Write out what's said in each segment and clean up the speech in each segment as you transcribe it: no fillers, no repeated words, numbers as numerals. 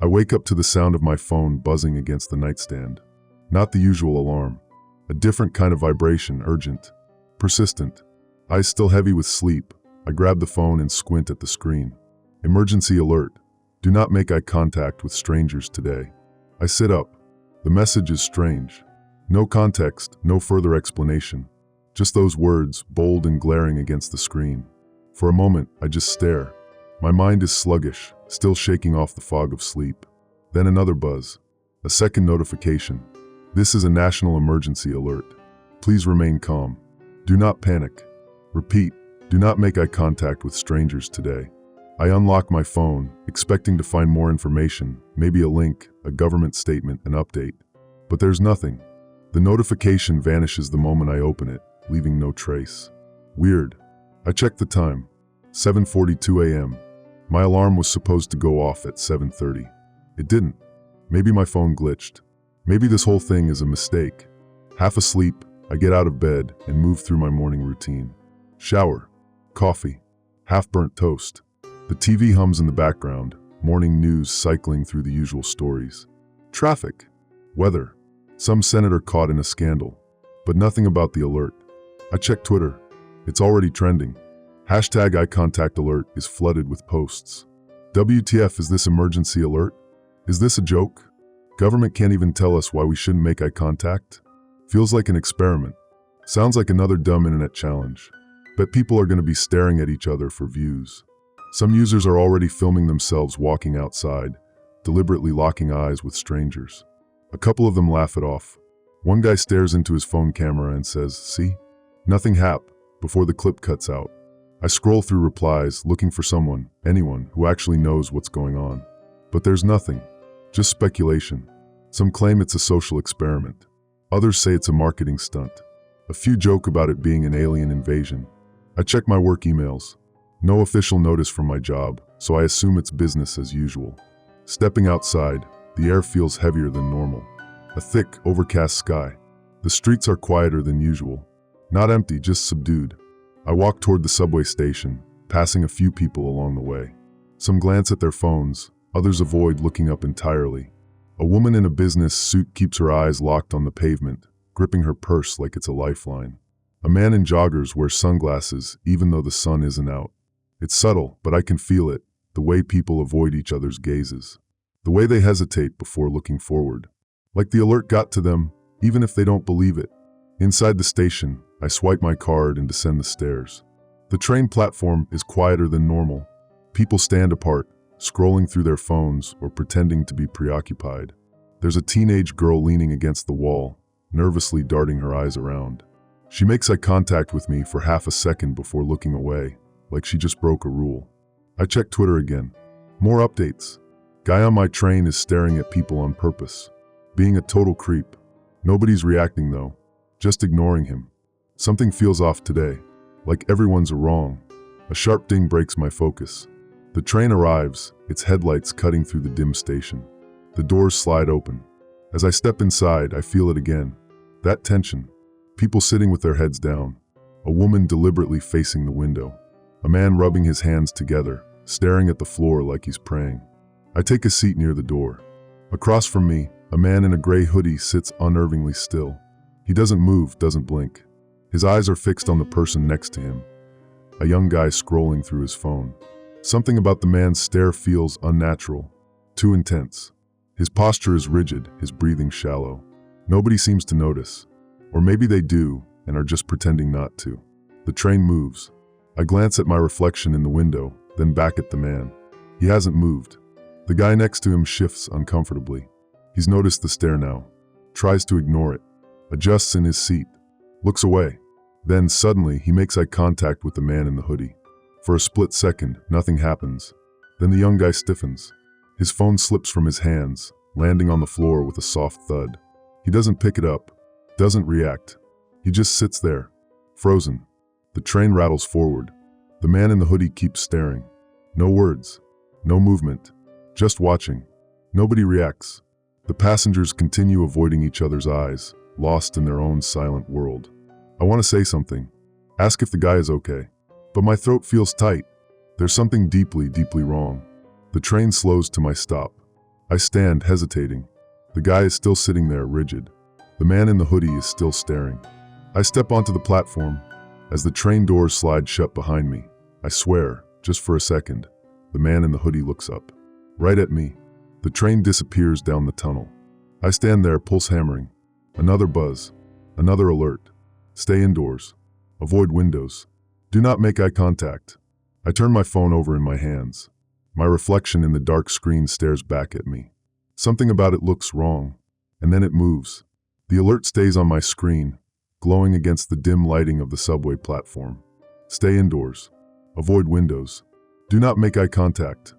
wake up to the sound of my phone buzzing against the nightstand. Not the usual alarm. A different kind of vibration, urgent, persistent. Eyes still heavy with sleep, I grab the phone and squint at the screen. Emergency alert. Do not make eye contact with strangers today. I sit up. The message is strange. No context, no further explanation. Just those words, bold and glaring against the screen. For a moment, I just stare. My mind is sluggish, still shaking off the fog of sleep. Then another buzz. A second notification. This is a national emergency alert. Please remain calm. Do not panic. Repeat, do not make eye contact with strangers today. I unlock my phone, expecting to find more information, maybe a link, a government statement, an update. But there's nothing. The notification vanishes the moment I open it, leaving no trace. Weird. I check the time. 7:42 a.m. My alarm was supposed to go off at 7:30. It didn't. Maybe my phone glitched. Maybe this whole thing is a mistake. Half asleep, I get out of bed and move through my morning routine. Shower. Coffee. Half-burnt toast. The TV hums in the background, morning news cycling through the usual stories. Traffic. Weather. Some senator caught in a scandal. But nothing about the alert. I check Twitter. It's already trending. Hashtag eye contact alert is flooded with posts. WTF, is this emergency alert? Is this a joke? Government can't even tell us why we shouldn't make eye contact? Feels like an experiment. Sounds like another dumb internet challenge. Bet people are going to be staring at each other for views. Some users are already filming themselves walking outside, deliberately locking eyes with strangers. A couple of them laugh it off. One guy stares into his phone camera and says, "See? Nothing happened," before the clip cuts out. I scroll through replies, looking for someone, anyone, who actually knows what's going on. But there's nothing. Just speculation. Some claim it's a social experiment. Others say it's a marketing stunt. A few joke about it being an alien invasion. I check my work emails. No official notice from my job, so I assume it's business as usual. Stepping outside, the air feels heavier than normal. A thick, overcast sky. The streets are quieter than usual. Not empty, just subdued. I walk toward the subway station, passing a few people along the way. Some glance at their phones, others avoid looking up entirely. A woman in a business suit keeps her eyes locked on the pavement, gripping her purse like it's a lifeline. A man in joggers wears sunglasses, even though the sun isn't out. It's subtle, but I can feel it, the way people avoid each other's gazes. The way they hesitate before looking forward. Like the alert got to them, even if they don't believe it. Inside the station, I swipe my card and descend the stairs. The train platform is quieter than normal. People stand apart, scrolling through their phones or pretending to be preoccupied. There's a teenage girl leaning against the wall, nervously darting her eyes around. She makes eye contact with me for half a second before looking away, like she just broke a rule. I check Twitter again. More updates. Guy on my train is staring at people on purpose. Being a total creep. Nobody's reacting though, just ignoring him. Something feels off today, like everyone's wrong. A sharp ding breaks my focus. The train arrives, its headlights cutting through the dim station. The doors slide open. As I step inside, I feel it again. That tension. People sitting with their heads down. A woman deliberately facing the window. A man rubbing his hands together, staring at the floor like he's praying. I take a seat near the door. Across from me, a man in a gray hoodie sits unnervingly still. He doesn't move, doesn't blink. His eyes are fixed on the person next to him, a young guy scrolling through his phone. Something about the man's stare feels unnatural, too intense. His posture is rigid, his breathing shallow. Nobody seems to notice. Or maybe they do, and are just pretending not to. The train moves. I glance at my reflection in the window, then back at the man. He hasn't moved. The guy next to him shifts uncomfortably. He's noticed the stare now. Tries to ignore it. Adjusts in his seat. Looks away. Then, suddenly, he makes eye contact with the man in the hoodie. For a split second, nothing happens. Then the young guy stiffens. His phone slips from his hands, landing on the floor with a soft thud. He doesn't pick it up. Doesn't react. He just sits there, frozen. The train rattles forward. The man in the hoodie keeps staring. No words. No movement. Just watching. Nobody reacts. The passengers continue avoiding each other's eyes, lost in their own silent world. I want to say something. Ask if the guy is okay. But my throat feels tight. There's something deeply, deeply wrong. The train slows to my stop. I stand, hesitating. The guy is still sitting there, rigid. The man in the hoodie is still staring. I step onto the platform. As the train doors slide shut behind me, I swear, just for a second, the man in the hoodie looks up. Right at me. The train disappears down the tunnel. I stand there, pulse hammering. Another buzz. Another alert. Stay indoors. Avoid windows. Do not make eye contact. I turn my phone over in my hands. My reflection in the dark screen stares back at me. Something about it looks wrong, and then it moves. The alert stays on my screen, glowing against the dim lighting of the subway platform. Stay indoors. Avoid windows. Do not make eye contact.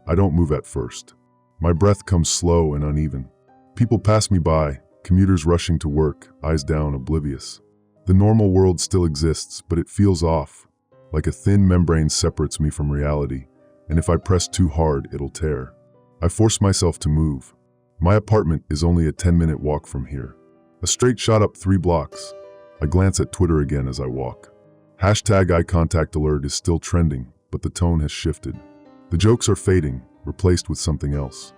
I don't move at first. My breath comes slow and uneven. People pass me by, commuters rushing to work, eyes down, oblivious. The normal world still exists, but it feels off, like a thin membrane separates me from reality, and if I press too hard, it'll tear. I force myself to move. My apartment is only a 10-minute walk from here. A straight shot up 3 blocks. I glance at Twitter again as I walk. Hashtag eye contact alert is still trending, but the tone has shifted. The jokes are fading, replaced with something else.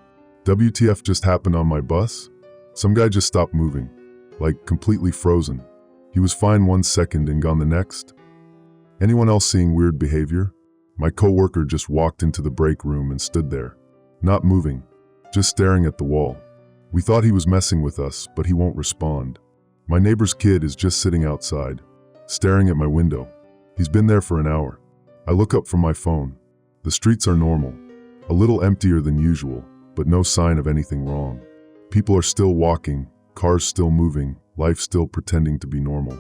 WTF just happened on my bus? Some guy just stopped moving, like completely frozen. He was fine 1 second and gone the next. Anyone else seeing weird behavior? My coworker just walked into the break room and stood there, not moving, just staring at the wall. We thought he was messing with us, but he won't respond. My neighbor's kid is just sitting outside, staring at my window. He's been there for an hour. I look up from my phone. The streets are normal, a little emptier than usual, but no sign of anything wrong. People are still walking, cars still moving, life still pretending to be normal.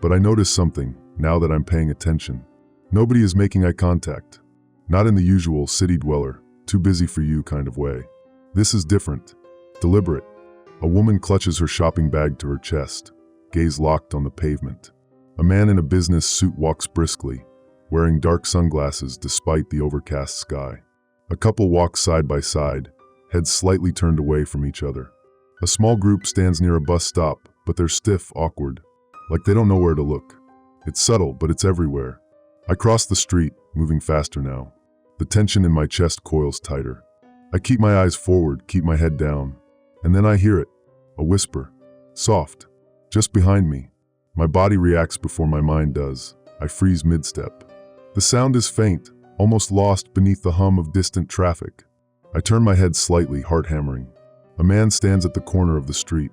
But I notice something, now that I'm paying attention. Nobody is making eye contact. Not in the usual city dweller, too busy for you kind of way. This is different. Deliberate. A woman clutches her shopping bag to her chest, gaze locked on the pavement. A man in a business suit walks briskly, wearing dark sunglasses despite the overcast sky. A couple walks side by side, heads slightly turned away from each other. A small group stands near a bus stop, but they're stiff, awkward, like they don't know where to look. It's subtle, but it's everywhere. I cross the street, moving faster now. The tension in my chest coils tighter. I keep my eyes forward, keep my head down, and then I hear it, a whisper, soft, just behind me. My body reacts before my mind does. I freeze mid-step. The sound is faint, almost lost beneath the hum of distant traffic. I turn my head slightly, heart hammering. A man stands at the corner of the street,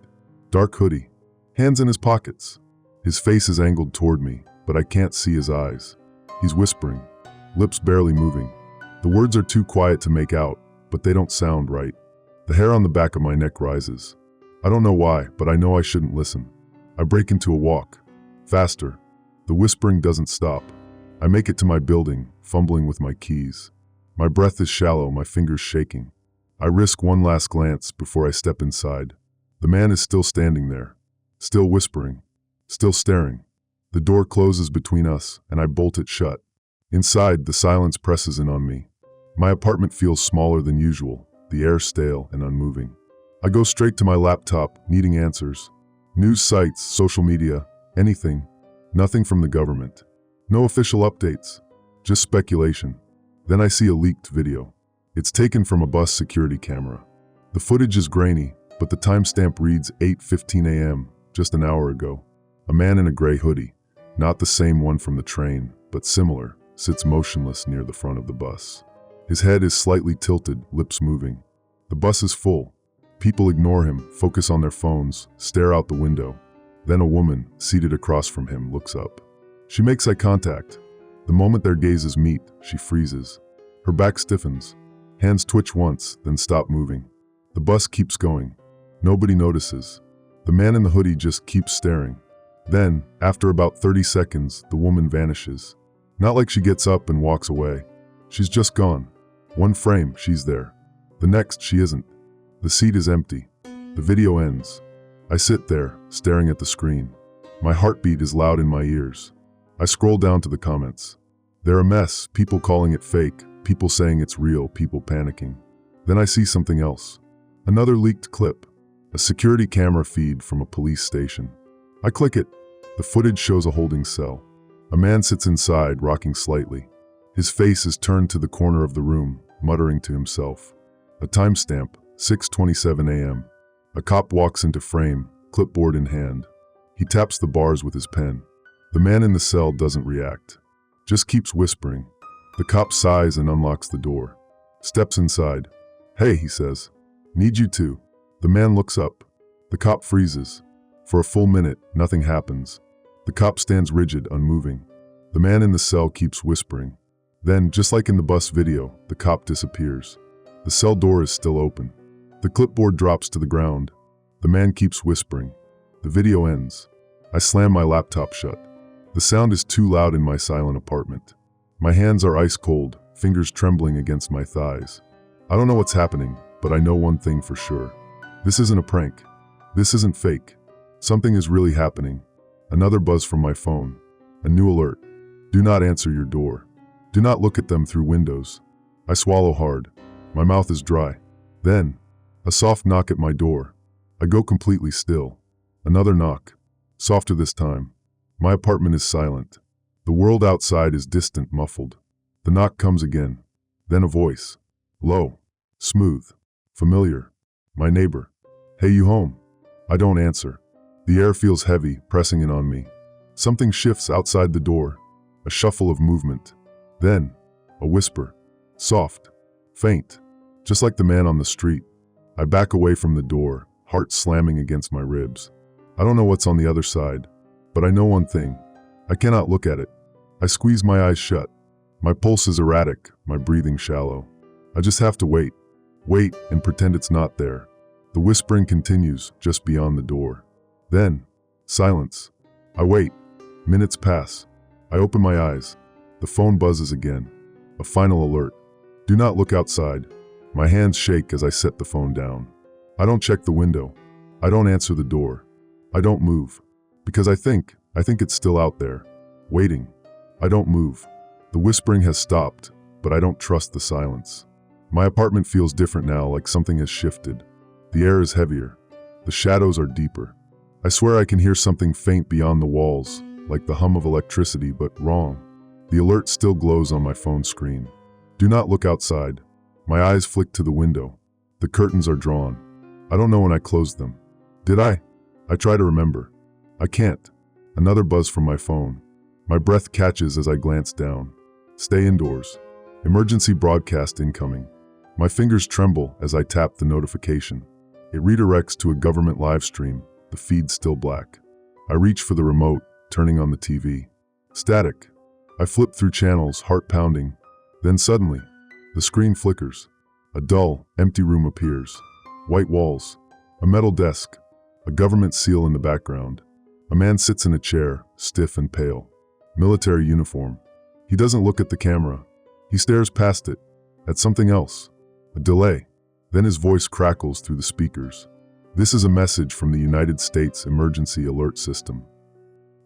dark hoodie, hands in his pockets. His face is angled toward me, but I can't see his eyes. He's whispering, lips barely moving. The words are too quiet to make out, but they don't sound right. The hair on the back of my neck rises. I don't know why, but I know I shouldn't listen. I break into a walk. Faster. The whispering doesn't stop. I make it to my building, fumbling with my keys. My breath is shallow, my fingers shaking. I risk one last glance before I step inside. The man is still standing there, still whispering, still staring. The door closes between us, and I bolt it shut. Inside, the silence presses in on me. My apartment feels smaller than usual, the air stale and unmoving. I go straight to my laptop, needing answers. News sites, social media, anything. Nothing from the government. No official updates, just speculation. Then I see a leaked video. It's taken from a bus security camera. The footage is grainy, but the timestamp reads 8:15 a.m., just an hour ago. A man in a gray hoodie, not the same one from the train, but similar, sits motionless near the front of the bus. His head is slightly tilted, lips moving. The bus is full. People ignore him, focus on their phones, stare out the window. Then a woman, seated across from him, looks up. She makes eye contact. The moment their gazes meet, she freezes. Her back stiffens. Hands twitch once, then stop moving. The bus keeps going. Nobody notices. The man in the hoodie just keeps staring. Then, after about 30 seconds, the woman vanishes. Not like she gets up and walks away. She's just gone. One frame, she's there. The next, she isn't. The seat is empty. The video ends. I sit there, staring at the screen. My heartbeat is loud in my ears. I scroll down to the comments. They're a mess, people calling it fake, people saying it's real, people panicking. Then I see something else. Another leaked clip. A security camera feed from a police station. I click it. The footage shows a holding cell. A man sits inside, rocking slightly. His face is turned to the corner of the room, muttering to himself. A timestamp, 6:27 a.m. A cop walks into frame, clipboard in hand. He taps the bars with his pen. The man in the cell doesn't react, just keeps whispering. The cop sighs and unlocks the door. Steps inside. "Hey," he says. "Need you to." The man looks up. The cop freezes. For a full minute, nothing happens. The cop stands rigid, unmoving. The man in the cell keeps whispering. Then, just like in the bus video, the cop disappears. The cell door is still open. The clipboard drops to the ground. The man keeps whispering. The video ends. I slam my laptop shut. The sound is too loud in my silent apartment. My hands are ice cold, fingers trembling against my thighs. I don't know what's happening, but I know one thing for sure. This isn't a prank. This isn't fake. Something is really happening. Another buzz from my phone. A new alert. Do not answer your door. Do not look at them through windows. I swallow hard. My mouth is dry. Then, a soft knock at my door. I go completely still. Another knock. Softer this time. My apartment is silent. The world outside is distant, muffled. The knock comes again. Then a voice. Low. Smooth. Familiar. My neighbor. "Hey, you home?" I don't answer. The air feels heavy, pressing in on me. Something shifts outside the door. A shuffle of movement. Then, a whisper. Soft. Faint. Just like the man on the street. I back away from the door, heart slamming against my ribs. I don't know what's on the other side, but I know one thing. I cannot look at it. I squeeze my eyes shut. My pulse is erratic, my breathing shallow. I just have to wait. Wait and pretend it's not there. The whispering continues just beyond the door. Then, silence. I wait. Minutes pass. I open my eyes. The phone buzzes again. A final alert. Do not look outside. My hands shake as I set the phone down. I don't check the window. I don't answer the door. I don't move. Because I think it's still out there. Waiting. I don't move. The whispering has stopped, but I don't trust the silence. My apartment feels different now, like something has shifted. The air is heavier. The shadows are deeper. I swear I can hear something faint beyond the walls, like the hum of electricity, but wrong. The alert still glows on my phone screen. Do not look outside. My eyes flick to the window. The curtains are drawn. I don't know when I closed them. Did I? I try to remember. I can't. Another buzz from my phone. My breath catches as I glance down. Stay indoors. Emergency broadcast incoming. My fingers tremble as I tap the notification. It redirects to a government live stream, the feed still black. I reach for the remote, turning on the TV. Static. I flip through channels, heart pounding. Then suddenly, the screen flickers. A dull, empty room appears. White walls. A metal desk. A government seal in the background. A man sits in a chair, stiff and pale. Military uniform. He doesn't look at the camera. He stares past it, at something else. A delay. Then his voice crackles through the speakers. This is a message from the United States Emergency Alert System.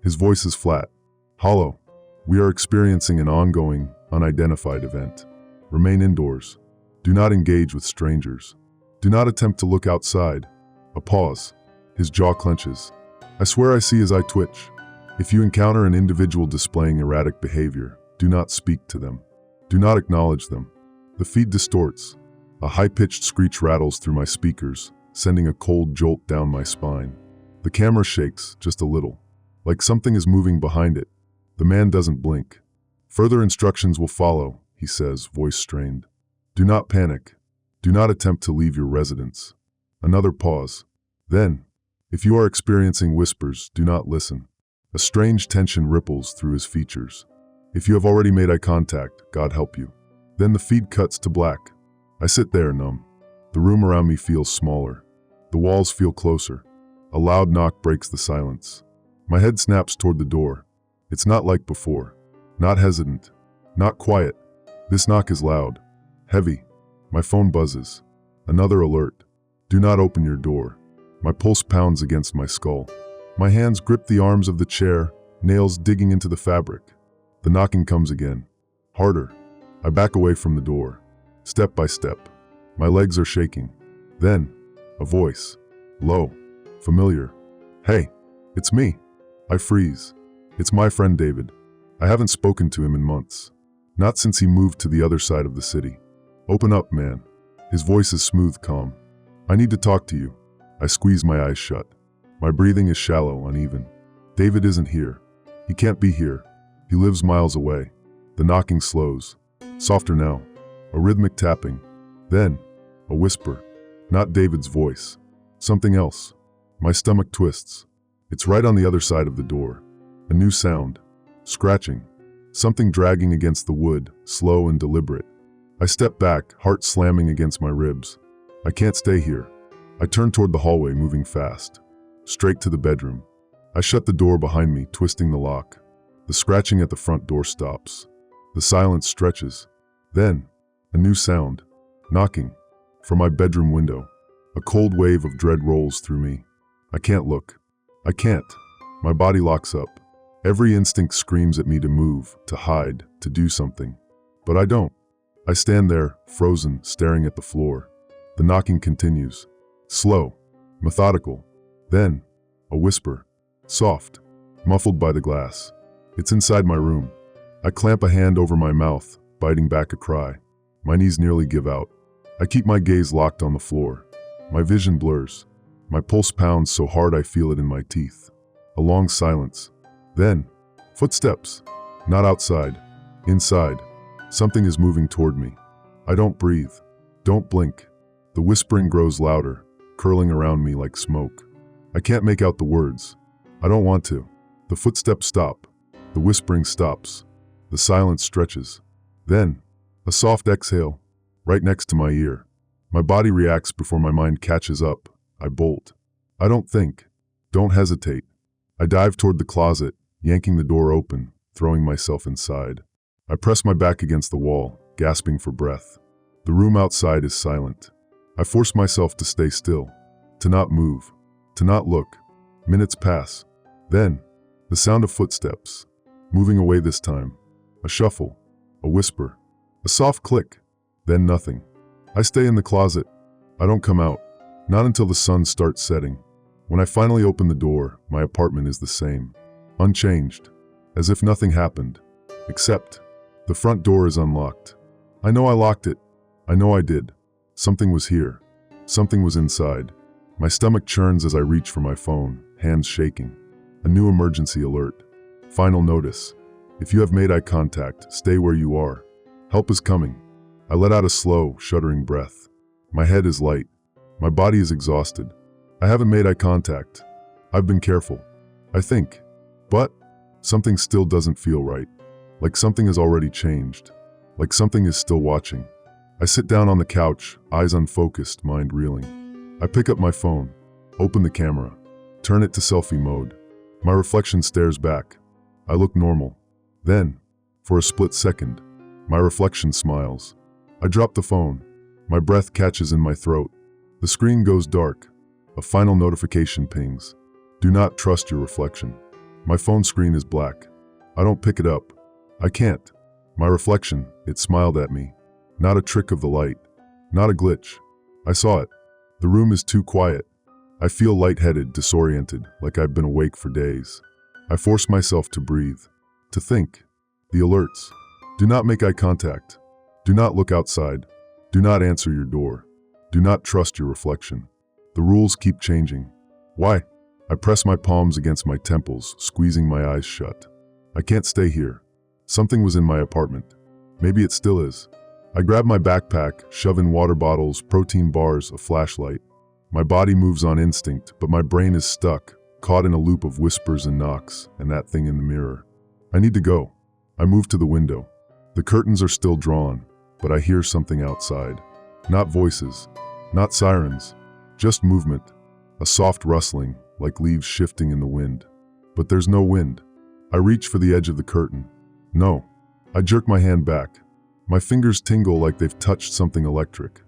His voice is flat, hollow. We are experiencing an ongoing, unidentified event. Remain indoors. Do not engage with strangers. Do not attempt to look outside. A pause. His jaw clenches. I swear I see his eye twitch. If you encounter an individual displaying erratic behavior, do not speak to them. Do not acknowledge them. The feed distorts. A high-pitched screech rattles through my speakers, sending a cold jolt down my spine. The camera shakes, just a little. Like something is moving behind it. The man doesn't blink. Further instructions will follow, he says, voice strained. Do not panic. Do not attempt to leave your residence. Another pause. Then, if you are experiencing whispers, do not listen. A strange tension ripples through his features. If you have already made eye contact, God help you. Then the feed cuts to black. I sit there numb. The room around me feels smaller. The walls feel closer. A loud knock breaks the silence. My head snaps toward the door. It's not like before. Not hesitant. Not quiet. This knock is loud. Heavy. My phone buzzes. Another alert. Do not open your door. My pulse pounds against my skull. My hands grip the arms of the chair, nails digging into the fabric. The knocking comes again. Harder. I back away from the door. Step by step. My legs are shaking. Then, a voice. Low. Familiar. Hey, it's me. I freeze. It's my friend David. I haven't spoken to him in months. Not since he moved to the other side of the city. Open up, man. His voice is smooth, calm. I need to talk to you. I squeeze my eyes shut. My breathing is shallow, uneven. David isn't here. He can't be here. He lives miles away. The knocking slows. Softer now. A rhythmic tapping. Then, a whisper. Not David's voice. Something else. My stomach twists. It's right on the other side of the door. A new sound. Scratching. Something dragging against the wood, slow and deliberate. I step back, heart slamming against my ribs. I can't stay here. I turn toward the hallway, moving fast. Straight to the bedroom. I shut the door behind me, twisting the lock. The scratching at the front door stops. The silence stretches. Then, a new sound. Knocking. From my bedroom window. A cold wave of dread rolls through me. I can't look. I can't. My body locks up. Every instinct screams at me to move, to hide, to do something. But I don't. I stand there, frozen, staring at the floor. The knocking continues. Slow. Methodical. Then, a whisper. Soft. Muffled by the glass. It's inside my room. I clamp a hand over my mouth, biting back a cry. My knees nearly give out. I keep my gaze locked on the floor. My vision blurs. My pulse pounds so hard I feel it in my teeth. A long silence. Then, footsteps. Not outside. Inside. Something is moving toward me. I don't breathe. Don't blink. The whispering grows louder, curling around me like smoke. I can't make out the words. I don't want to. The footsteps stop. The whispering stops. The silence stretches. Then, a soft exhale, right next to my ear. My body reacts before my mind catches up. I bolt. I don't think. Don't hesitate. I dive toward the closet, yanking the door open, throwing myself inside. I press my back against the wall, gasping for breath. The room outside is silent. I force myself to stay still, to not move, to not look. Minutes pass. Then, the sound of footsteps, moving away this time. A shuffle, a whisper, a soft click, then nothing. I stay in the closet. I don't come out, not until the sun starts setting. When I finally open the door, my apartment is the same, unchanged, as if nothing happened, except the front door is unlocked. I know I locked it. I know I did. Something was here. Something was inside. My stomach churns as I reach for my phone, hands shaking. A new emergency alert. Final notice. If you have made eye contact, stay where you are. Help is coming. I let out a slow, shuddering breath. My head is light. My body is exhausted. I haven't made eye contact. I've been careful. I think. But something still doesn't feel right. Like something has already changed. Like something is still watching. I sit down on the couch, eyes unfocused, mind reeling. I pick up my phone, open the camera, turn it to selfie mode. My reflection stares back. I look normal. Then, for a split second, my reflection smiles. I drop the phone. My breath catches in my throat. The screen goes dark. A final notification pings. Do not trust your reflection. My phone screen is black. I don't pick it up. I can't. My reflection, it smiled at me. Not a trick of the light. Not a glitch. I saw it. The room is too quiet. I feel lightheaded, disoriented, like I've been awake for days. I force myself to breathe. To think. The alerts. Do not make eye contact. Do not look outside. Do not answer your door. Do not trust your reflection. The rules keep changing. Why? I press my palms against my temples, squeezing my eyes shut. I can't stay here. Something was in my apartment. Maybe it still is. I grab my backpack, shove in water bottles, protein bars, a flashlight. My body moves on instinct, but my brain is stuck, caught in a loop of whispers and knocks, and that thing in the mirror. I need to go. I move to the window. The curtains are still drawn, but I hear something outside. Not voices, not sirens, just movement. A soft rustling, like leaves shifting in the wind. But there's no wind. I reach for the edge of the curtain. No. I jerk my hand back. My fingers tingle like they've touched something electric.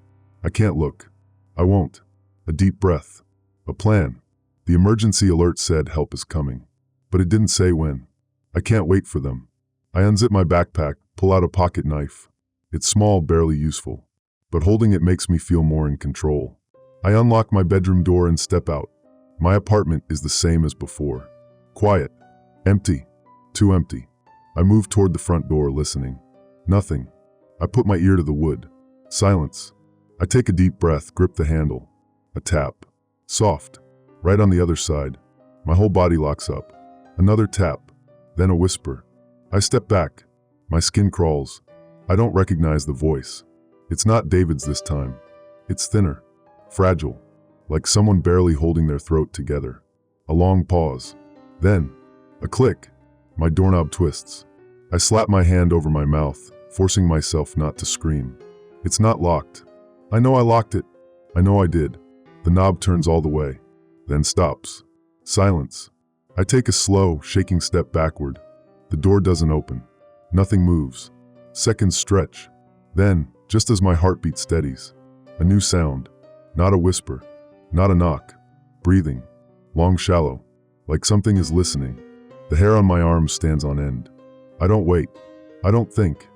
I can't look. I won't. A deep breath. A plan. The emergency alert said help is coming. But it didn't say when. I can't wait for them. I unzip my backpack, pull out a pocket knife. It's small, barely useful. But holding it makes me feel more in control. I unlock my bedroom door and step out. My apartment is the same as before. Quiet. Empty. Too empty. I move toward the front door, listening. Nothing. I put my ear to the wood. Silence. I take a deep breath, grip the handle. A tap. Soft. Right on the other side. My whole body locks up. Another tap. Then a whisper. I step back. My skin crawls. I don't recognize the voice. It's not David's this time. It's thinner. Fragile. Like someone barely holding their throat together. A long pause. Then, a click. My doorknob twists. I slap my hand over my mouth, forcing myself not to scream. It's not locked. I know I locked it. I know I did. The knob turns all the way. Then stops. Silence. I take a slow, shaking step backward. The door doesn't open. Nothing moves. Seconds stretch. Then, just as my heartbeat steadies, a new sound. Not a whisper. Not a knock. Breathing. Long, shallow. Like something is listening. The hair on my arms stands on end. I don't wait. I don't think.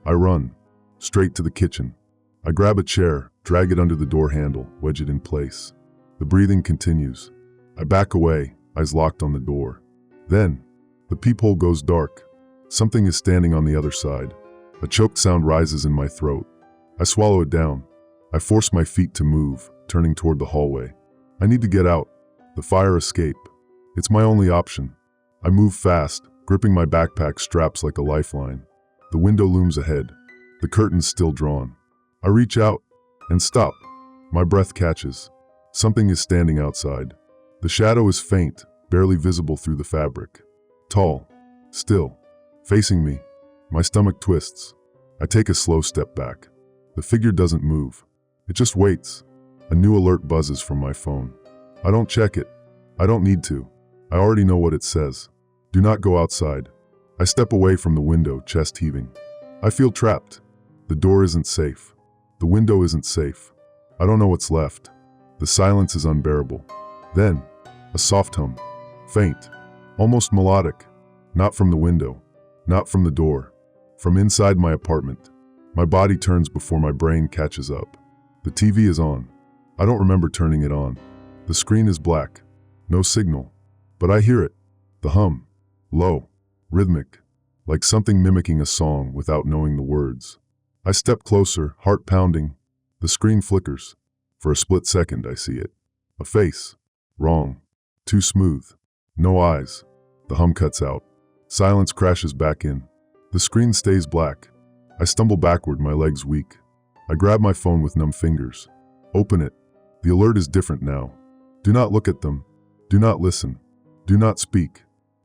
I run. Straight to the kitchen. I grab a chair, drag it under the door handle, wedge it in place. The breathing continues. I back away, eyes locked on the door. Then, the peephole goes dark. Something is standing on the other side. A choked sound rises in my throat. I swallow it down. I force my feet to move, turning toward the hallway. I need to get out. The fire escape. It's my only option. I move fast, gripping my backpack straps like a lifeline. The window looms ahead. The curtains still drawn. I reach out and stop. My breath catches. Something is standing outside. The shadow is faint, barely visible through the fabric. Tall. Still. Facing me. My stomach twists. I take a slow step back. The figure doesn't move. It just waits. A new alert buzzes from my phone. I don't check it. I don't need to. I already know what it says. Do not go outside. I step away from the window, chest heaving. I feel trapped. The door isn't safe. The window isn't safe. I don't know what's left. The silence is unbearable. Then, a soft hum. Faint. Almost melodic. Not from the window. Not from the door. From inside my apartment. My body turns before my brain catches up. The TV is on. I don't remember turning it on. The screen is black. No signal. But I hear it. The hum. Low. Rhythmic. Like something mimicking a song without knowing the words. I step closer, heart pounding. The screen flickers. For a split second, I see it. A face. Wrong. Too smooth. No eyes. The hum cuts out. Silence crashes back in. The screen stays black. I stumble backward, my legs weak. I grab my phone with numb fingers. Open it. The alert is different now. Do not look at them. Do not listen. Do not speak.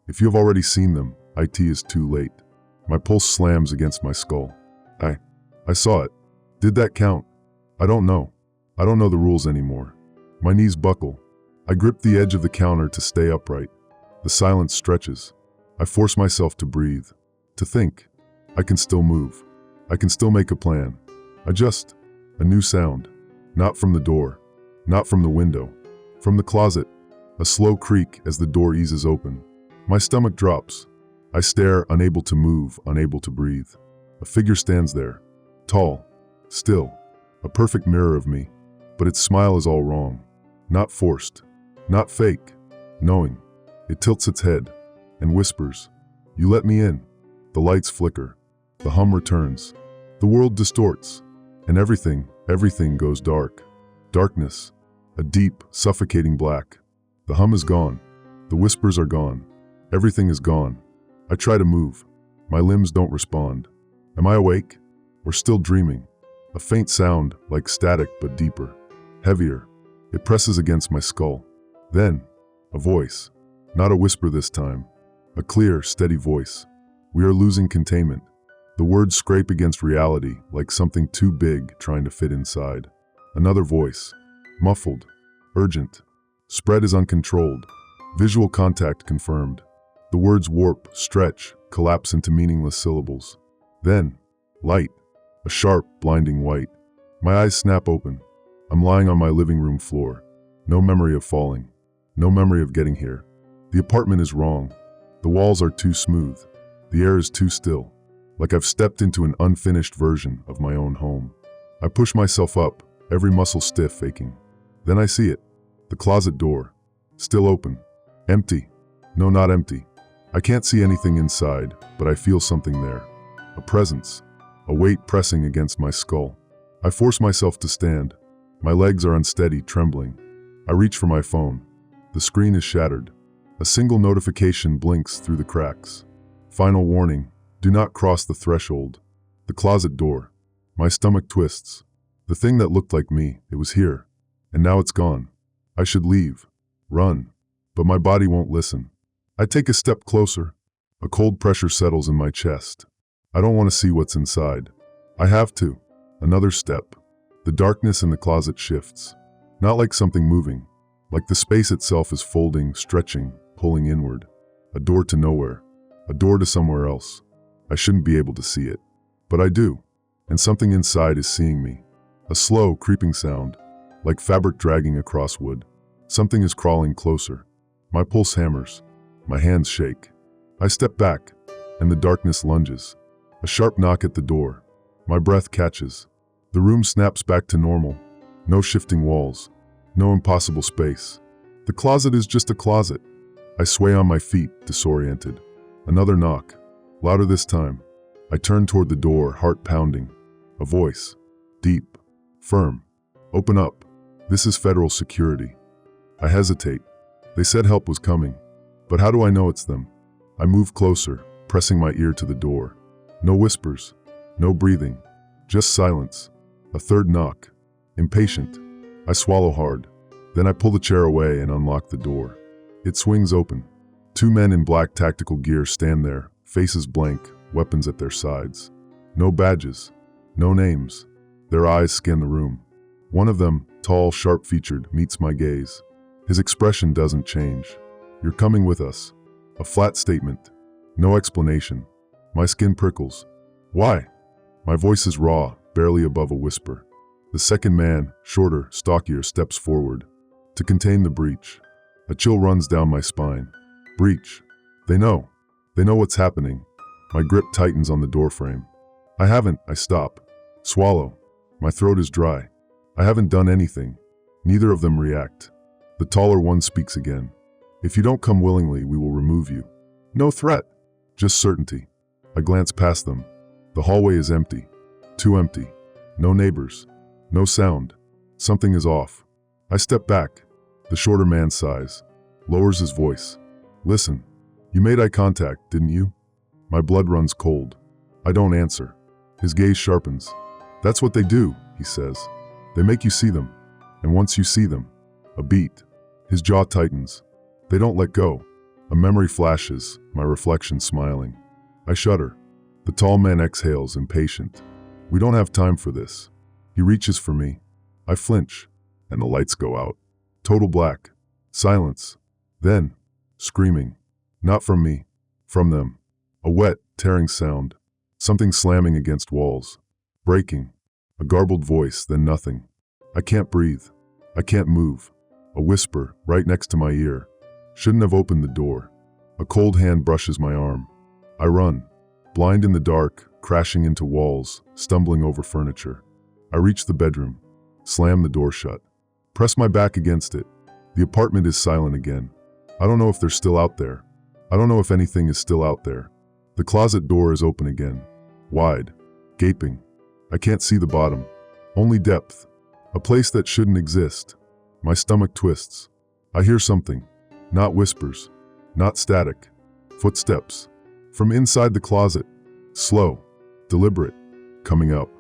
If you have already seen them, it is too late. My pulse slams against my skull. I saw it. Did that count? I don't know. I don't know the rules anymore. My knees buckle. I grip the edge of the counter to stay upright. The silence stretches. I force myself to breathe. To think. I can still move. I can still make a plan. A new sound. Not from the door. Not from the window. From the closet. A slow creak as the door eases open. My stomach drops. I stare, unable to move, unable to breathe. A figure stands there. Tall. Still. A perfect mirror of me. But its smile is all wrong. Not forced. Not fake. Knowing. It tilts its head. And whispers. You let me in. The lights flicker. The hum returns. The world distorts. And everything goes dark. Darkness. A deep, suffocating black. The hum is gone. The whispers are gone. Everything is gone. I try to move. My limbs don't respond. Am I awake? Or still dreaming? A faint sound, like static but deeper. Heavier. It presses against my skull. Then, a voice. Not a whisper this time. A clear, steady voice. We are losing containment. The words scrape against reality, like something too big trying to fit inside. Another voice. Muffled. Urgent. Spread is uncontrolled. Visual contact confirmed. The words warp, stretch, collapse into meaningless syllables. Then, light. A sharp, blinding white. My eyes snap open. I'm lying on my living room floor. No memory of falling. No memory of getting here. The apartment is wrong. The walls are too smooth. The air is too still. Like I've stepped into an unfinished version of my own home. I push myself up, every muscle stiff, aching. Then I see it. The closet door. Still open. Empty. No, not empty. I can't see anything inside, but I feel something there. A presence. A weight pressing against my skull. I force myself to stand. My legs are unsteady, trembling. I reach for my phone. The screen is shattered. A single notification blinks through the cracks. Final warning, do not cross the threshold. The closet door. My stomach twists. The thing that looked like me, it was here. And now it's gone. I should leave. Run. But my body won't listen. I take a step closer. A cold pressure settles in my chest. I don't want to see what's inside. I have to. Another step. The darkness in the closet shifts. Not like something moving. Like the space itself is folding, stretching, pulling inward. A door to nowhere. A door to somewhere else. I shouldn't be able to see it. But I do. And something inside is seeing me. A slow, creeping sound. Like fabric dragging across wood. Something is crawling closer. My pulse hammers. My hands shake. I step back, and the darkness lunges. A sharp knock at the door. My breath catches. The room snaps back to normal. No shifting walls. No impossible space. The closet is just a closet. I sway on my feet, disoriented. Another knock. Louder this time. I turn toward the door, heart pounding. A voice. Deep. Firm. Open up. This is federal security. I hesitate. They said help was coming. But how do I know it's them? I move closer, pressing my ear to the door. No whispers. No breathing. Just silence. A third knock. Impatient. I swallow hard. Then I pull the chair away and unlock the door. It swings open. Two men in black tactical gear stand there, faces blank, weapons at their sides. No badges. No names. Their eyes scan the room. One of them, tall, sharp-featured, meets my gaze. His expression doesn't change. You're coming with us. A flat statement. No explanation. My skin prickles. Why? My voice is raw, barely above a whisper. The second man, shorter, stockier, steps forward. To contain the breach. A chill runs down my spine. Breach. They know. They know what's happening. My grip tightens on the doorframe. I stop. Swallow. My throat is dry. I haven't done anything. Neither of them react. The taller one speaks again. If you don't come willingly, we will remove you. No threat. Just certainty. I glance past them. The hallway is empty. Too empty. No neighbors. No sound. Something is off. I step back. The shorter man sighs. Lowers his voice. Listen. You made eye contact, didn't you? My blood runs cold. I don't answer. His gaze sharpens. That's what they do, he says. They make you see them. And once you see them, a beat. His jaw tightens. They don't let go. A memory flashes, my reflection smiling. I shudder. The tall man exhales, impatient. We don't have time for this. He reaches for me. I flinch, and the lights go out. Total black. Silence. Then, screaming. Not from me. From them. A wet, tearing sound. Something slamming against walls. Breaking. A garbled voice, then nothing. I can't breathe. I can't move. A whisper, right next to my ear. Shouldn't have opened the door. A cold hand brushes my arm. I run. Blind in the dark, crashing into walls, stumbling over furniture. I reach the bedroom. Slam the door shut. Press my back against it. The apartment is silent again. I don't know if they're still out there. I don't know if anything is still out there. The closet door is open again. Wide. Gaping. I can't see the bottom. Only depth. A place that shouldn't exist. My stomach twists. I hear something. Not whispers. Not static. Footsteps. From inside the closet. Slow. Deliberate. Coming up.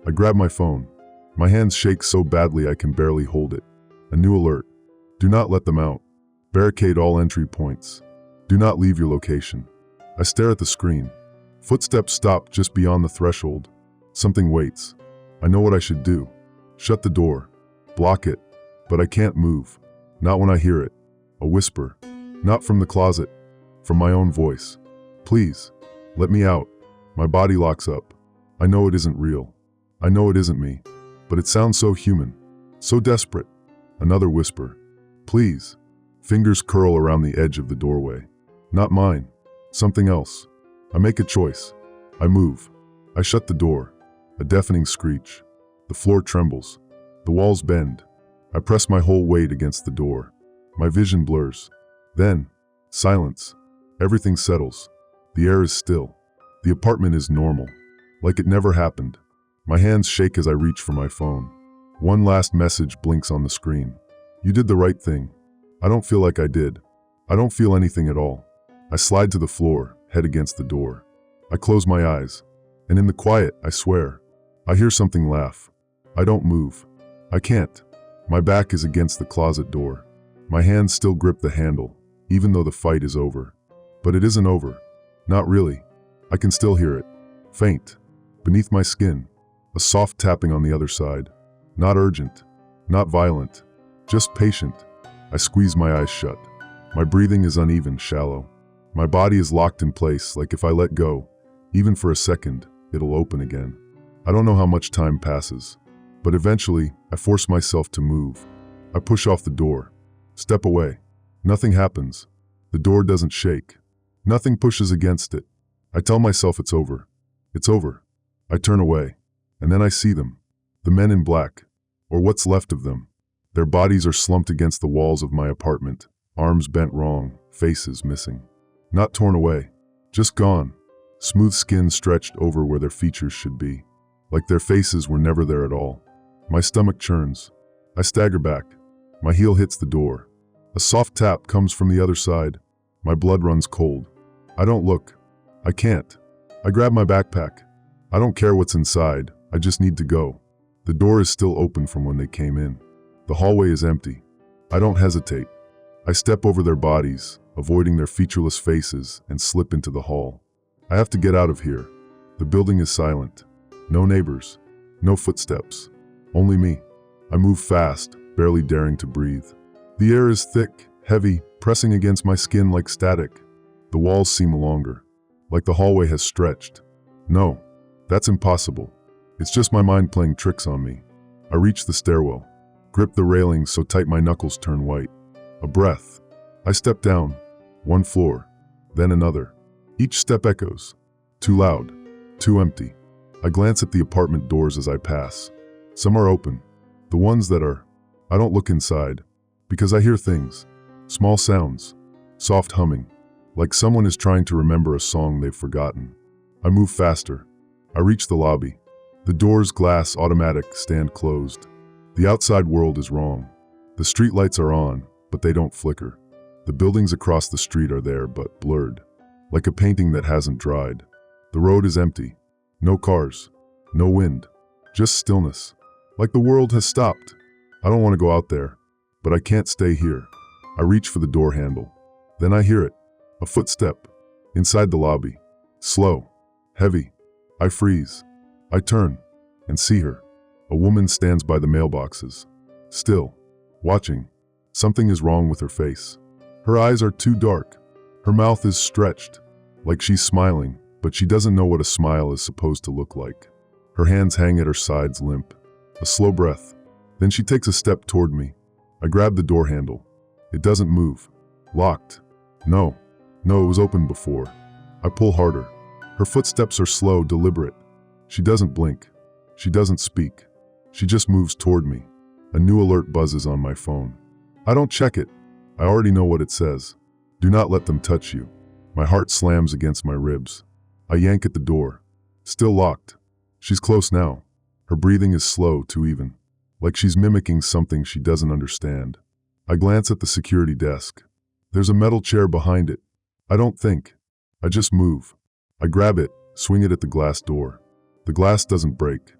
I grab my phone. My hands shake so badly I can barely hold it. A new alert. Do not let them out. Barricade all entry points. Do not leave your location. I stare at the screen. Footsteps stop just beyond the threshold. Something waits. I know what I should do. Shut the door. Block it. But I can't move. Not when I hear it. A whisper. Not from the closet. From my own voice. Please. Let me out. My body locks up. I know it isn't real. I know it isn't me. But it sounds so human. So desperate. Another whisper. Please. Fingers curl around the edge of the doorway. Not mine. Something else. I make a choice. I move. I shut the door. A deafening screech. The floor trembles. The walls bend. I press my whole weight against the door. My vision blurs. Then, silence. Everything settles. The air is still. The apartment is normal. Like it never happened. My hands shake as I reach for my phone. One last message blinks on the screen. You did the right thing. I don't feel like I did. I don't feel anything at all. I slide to the floor, head against the door. I close my eyes. And in the quiet, I swear, I hear something laugh. I don't move. I can't. My back is against the closet door. My hands still grip the handle, even though the fight is over. But it isn't over. Not really. I can still hear it. Faint. Beneath my skin. A soft tapping on the other side. Not urgent. Not violent. Just patient. I squeeze my eyes shut. My breathing is uneven, shallow. My body is locked in place, like if I let go, even for a second, it'll open again. I don't know how much time passes, but eventually, I force myself to move. I push off the door. Step away. Nothing happens. The door doesn't shake. Nothing pushes against it. I tell myself it's over. It's over. I turn away. And then I see them. The men in black. Or what's left of them. Their bodies are slumped against the walls of my apartment. Arms bent wrong. Faces missing. Not torn away. Just gone. Smooth skin stretched over where their features should be. Like their faces were never there at all. My stomach churns. I stagger back. My heel hits the door. A soft tap comes from the other side. My blood runs cold. I don't look. I can't. I grab my backpack. I don't care what's inside. I just need to go. The door is still open from when they came in. The hallway is empty. I don't hesitate. I step over their bodies, avoiding their featureless faces, and slip into the hall. I have to get out of here. The building is silent. No neighbors. No footsteps. Only me. I move fast, barely daring to breathe. The air is thick, heavy, pressing against my skin like static. The walls seem longer, like the hallway has stretched. No, that's impossible. It's just my mind playing tricks on me. I reach the stairwell, grip the railings so tight my knuckles turn white. A breath. I step down. One floor, then another. Each step echoes. Too loud. Too empty. I glance at the apartment doors as I pass. Some are open. The ones that are. I don't look inside, because I hear things. Small sounds. Soft humming. Like someone is trying to remember a song they've forgotten. I move faster. I reach the lobby. The doors, glass, automatic, stand closed. The outside world is wrong. The streetlights are on, but they don't flicker. The buildings across the street are there, but blurred. Like a painting that hasn't dried. The road is empty. No cars. No wind. Just stillness. Like the world has stopped. I don't want to go out there, but I can't stay here. I reach for the door handle. Then I hear it. A footstep. Inside the lobby. Slow. Heavy. I freeze. I turn and see her. A woman stands by the mailboxes. Still. Watching. Something is wrong with her face. Her eyes are too dark. Her mouth is stretched. Like she's smiling, but she doesn't know what a smile is supposed to look like. Her hands hang at her sides limp. A slow breath. Then she takes a step toward me. I grab the door handle. It doesn't move. Locked. No, it was open before. I pull harder. Her footsteps are slow, deliberate. She doesn't blink. She doesn't speak. She just moves toward me. A new alert buzzes on my phone. I don't check it. I already know what it says. Do not let them touch you. My heart slams against my ribs. I yank at the door. Still locked. She's close now. Her breathing is slow, too even. Like she's mimicking something she doesn't understand. I glance at the security desk. There's a metal chair behind it. I don't think. I just move. I grab it, swing it at the glass door. The glass doesn't break.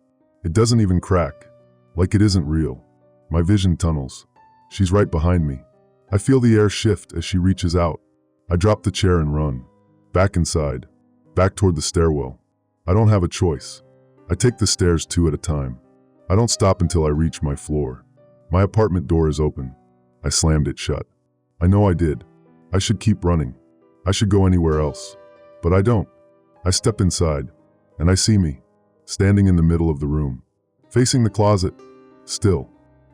It doesn't even crack. Like it isn't real. My vision tunnels. She's right behind me. I feel the air shift as she reaches out. I drop the chair and run. Back inside. Back toward the stairwell. I don't have a choice. I take the stairs 2 at a time. I don't stop until I reach my floor. My apartment door is open. I slammed it shut. I know I did. I should keep running. I should go anywhere else. But I don't. I step inside, and I see me, standing in the middle of the room, facing the closet, still,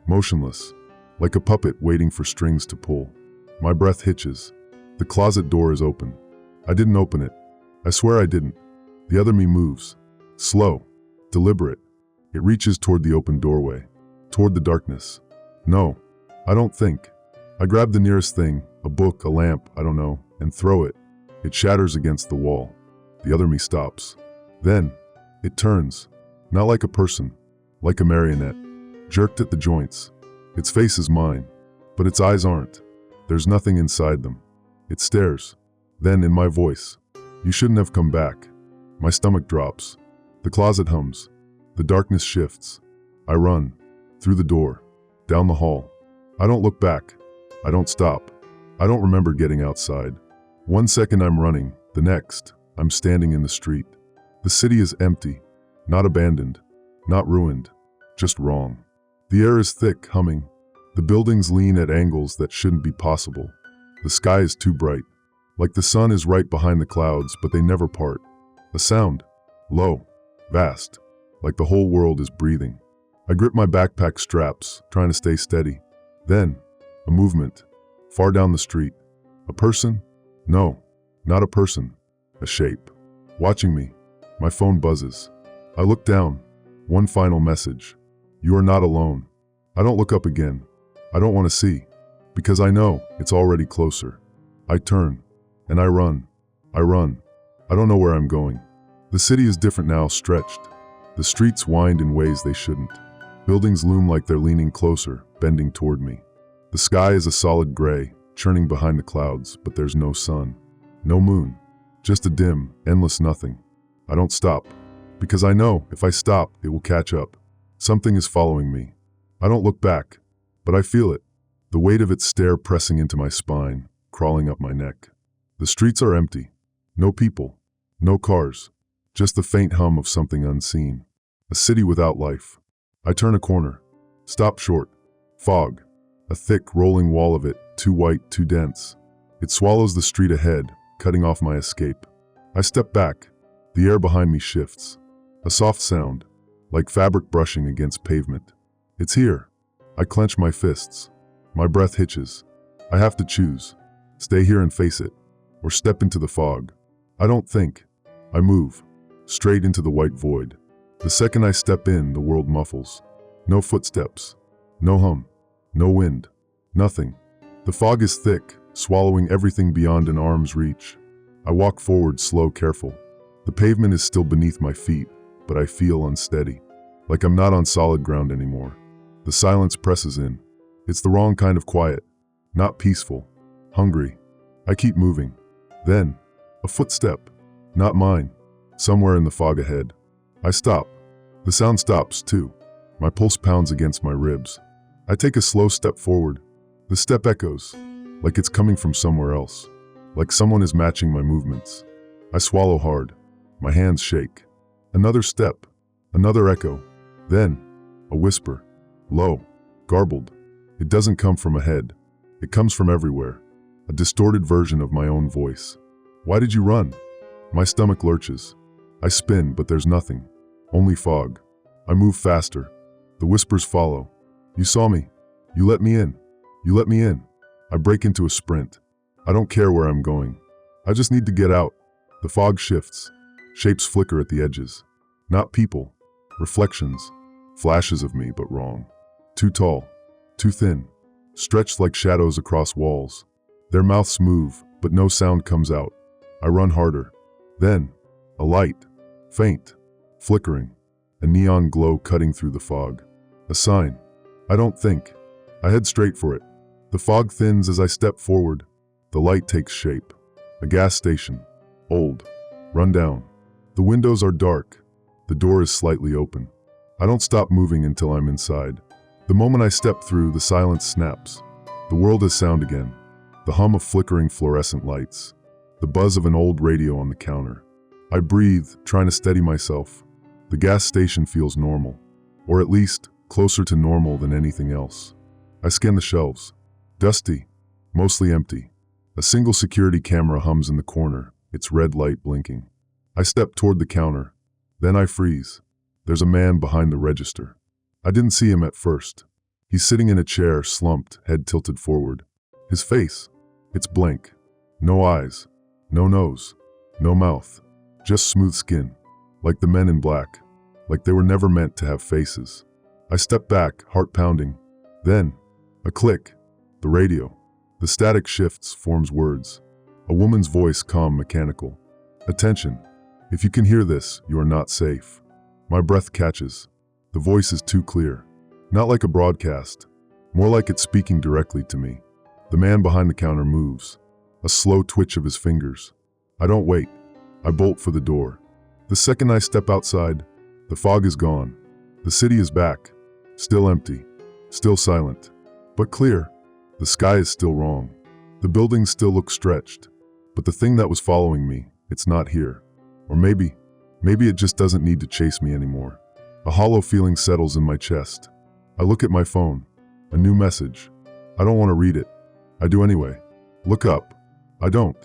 motionless, like a puppet waiting for strings to pull. My breath hitches. The closet door is open. I didn't open it. I swear I didn't. The other me moves. Slow. Deliberate. It reaches toward the open doorway. Toward the darkness. No. I don't think. I grab the nearest thing, a book, a lamp, I don't know, and throw it. It shatters against the wall. The other me stops. Then, it turns. Not like a person. Like a marionette. Jerked at the joints. Its face is mine. But its eyes aren't. There's nothing inside them. It stares. Then, in my voice, "You shouldn't have come back." My stomach drops. The closet hums. The darkness shifts. I run. Through the door. Down the hall. I don't look back. I don't stop. I don't remember getting outside. 1 second I'm running. The next, I'm standing in the street. The city is empty. Not abandoned. Not ruined. Just wrong. The air is thick, humming. The buildings lean at angles that shouldn't be possible. The sky is too bright. Like the sun is right behind the clouds, but they never part. A sound. Low. Vast. Like the whole world is breathing. I grip my backpack straps, trying to stay steady. Then, a movement. Far down the street. A person? No, not a person. A shape. Watching me. My phone buzzes. I look down. One final message. "You are not alone." I don't look up again. I don't want to see. Because I know it's already closer. I turn. And I run. I run. I don't know where I'm going. The city is different now, stretched. The streets wind in ways they shouldn't. Buildings loom like they're leaning closer, bending toward me. The sky is a solid gray, churning behind the clouds, but there's no sun. No moon. Just a dim, endless nothing. I don't stop. Because I know if I stop, it will catch up. Something is following me. I don't look back, but I feel it. The weight of its stare pressing into my spine, crawling up my neck. The streets are empty. No people. No cars. Just the faint hum of something unseen. A city without life. I turn a corner. Stop short. Fog. A thick, rolling wall of it, too white, too dense. It swallows the street ahead, cutting off my escape. I step back. The air behind me shifts. A soft sound, like fabric brushing against pavement. It's here. I clench my fists. My breath hitches. I have to choose. Stay here and face it, or step into the fog. I don't think. I move. Straight into the white void. The second I step in, the world muffles. No footsteps. No hum. No wind. Nothing. The fog is thick, swallowing everything beyond an arm's reach. I walk forward, slow, careful. The pavement is still beneath my feet, but I feel unsteady. Like I'm not on solid ground anymore. The silence presses in. It's the wrong kind of quiet. Not peaceful. Hungry. I keep moving. Then, a footstep. Not mine. Somewhere in the fog ahead. I stop. The sound stops, too. My pulse pounds against my ribs. I take a slow step forward. The step echoes, like it's coming from somewhere else. Like someone is matching my movements. I swallow hard. My hands shake. Another step. Another echo. Then, a whisper. Low. Garbled. It doesn't come from ahead. It comes from everywhere. A distorted version of my own voice. "Why did you run?" My stomach lurches. I spin, but there's nothing. Only fog. I move faster. The whispers follow. "You saw me. You let me in. You let me in." I break into a sprint. I don't care where I'm going. I just need to get out. The fog shifts. Shapes flicker at the edges. Not people. Reflections. Flashes of me, but wrong. Too tall. Too thin. Stretched like shadows across walls. Their mouths move, but no sound comes out. I run harder. Then, a light. Faint. Flickering. A neon glow cutting through the fog. A sign. I don't think. I head straight for it. The fog thins as I step forward. The light takes shape. A gas station. Old. Run down. The windows are dark. The door is slightly open. I don't stop moving until I'm inside. The moment I step through, the silence snaps. The world has sound again. The hum of flickering fluorescent lights. The buzz of an old radio on the counter. I breathe, trying to steady myself. The gas station feels normal. Or at least, closer to normal than anything else. I scan the shelves. Dusty. Mostly empty. A single security camera hums in the corner, its red light blinking. I step toward the counter. Then I freeze. There's a man behind the register. I didn't see him at first. He's sitting in a chair, slumped, head tilted forward. His face. It's blank. No eyes. No nose. No mouth. Just smooth skin. Like the men in black. Like they were never meant to have faces. I step back, heart pounding. Then, a click. The radio. The static shifts, forms words. A woman's voice, calm, mechanical. "Attention. If you can hear this, you are not safe." My breath catches. The voice is too clear. Not like a broadcast. More like it's speaking directly to me. The man behind the counter moves. A slow twitch of his fingers. I don't wait. I bolt for the door. The second I step outside, the fog is gone. The city is back. Still empty. Still silent. But clear. The sky is still wrong. The buildings still look stretched. But the thing that was following me, it's not here. Or maybe it just doesn't need to chase me anymore. A hollow feeling settles in my chest. I look at my phone. A new message. I don't want to read it. I do anyway. Look up. I don't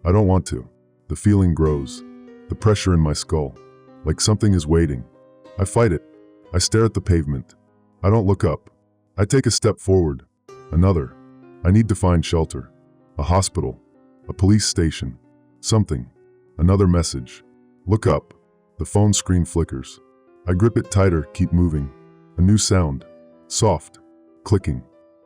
want to. The feeling grows. The pressure in my skull. Like something is waiting. I fight it. I stare at the pavement. I don't look up. I take a step forward. Another. I need to find shelter. A hospital. A police station. Something. Another message. Look up. The phone screen flickers. I grip it tighter, keep moving. A new sound. Soft. Clicking.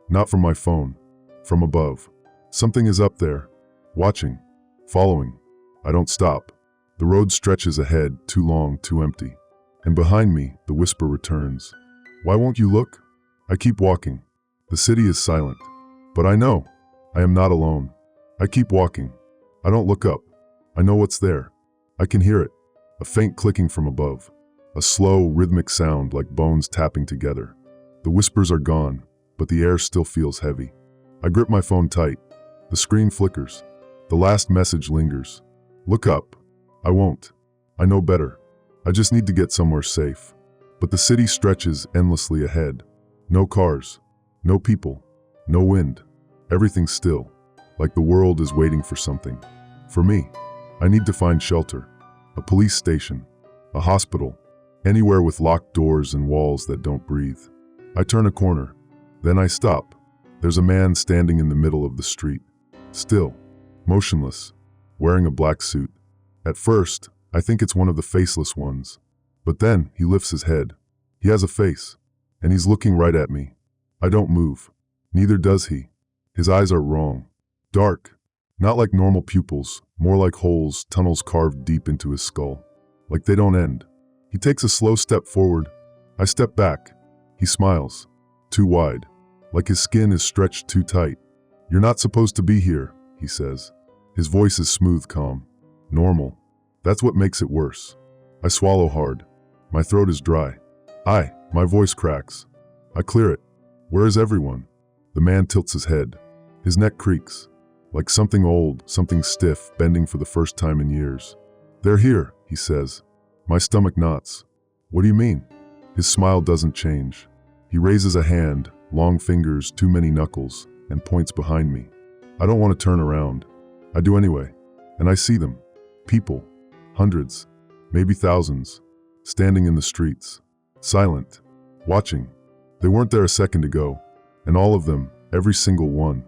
Not from my phone. From above. Something is up there. Watching. Following. I don't stop. The road stretches ahead, too long, too empty. And behind me, the whisper returns. Why won't you look? I keep walking. The city is silent. But I know. I am not alone. I keep walking. I don't look up. I know what's there. I can hear it. A faint clicking from above. A slow, rhythmic sound like bones tapping together. The whispers are gone, but the air still feels heavy. I grip my phone tight. The screen flickers. The last message lingers. Look up. I won't. I know better. I just need to get somewhere safe. But the city stretches endlessly ahead. No cars. No people. No wind. Everything's still. Like the world is waiting for something. For me, I need to find shelter. A police station. A hospital. Anywhere with locked doors and walls that don't breathe. I turn a corner. Then I stop. There's a man standing in the middle of the street. Still. Motionless. Wearing a black suit. At first, I think it's one of the faceless ones. But then, he lifts his head. He has a face. And he's looking right at me. I don't move. Neither does he. His eyes are wrong. Dark. Not like normal pupils, more like holes, tunnels carved deep into his skull. Like they don't end. He takes a slow step forward. I step back. He smiles. Too wide. Like his skin is stretched too tight. You're not supposed to be here, he says. His voice is smooth, calm. Normal. That's what makes it worse. I swallow hard. My throat is dry. My voice cracks. I clear it. Where is everyone? The man tilts his head. His neck creaks. Like something old, something stiff, bending for the first time in years. They're here, he says. My stomach knots. What do you mean? His smile doesn't change. He raises a hand, long fingers, too many knuckles, and points behind me. I don't want to turn around. I do anyway. And I see them. People. Hundreds. Maybe thousands. Standing in the streets. Silent. Watching. They weren't there a second ago. And all of them, every single one,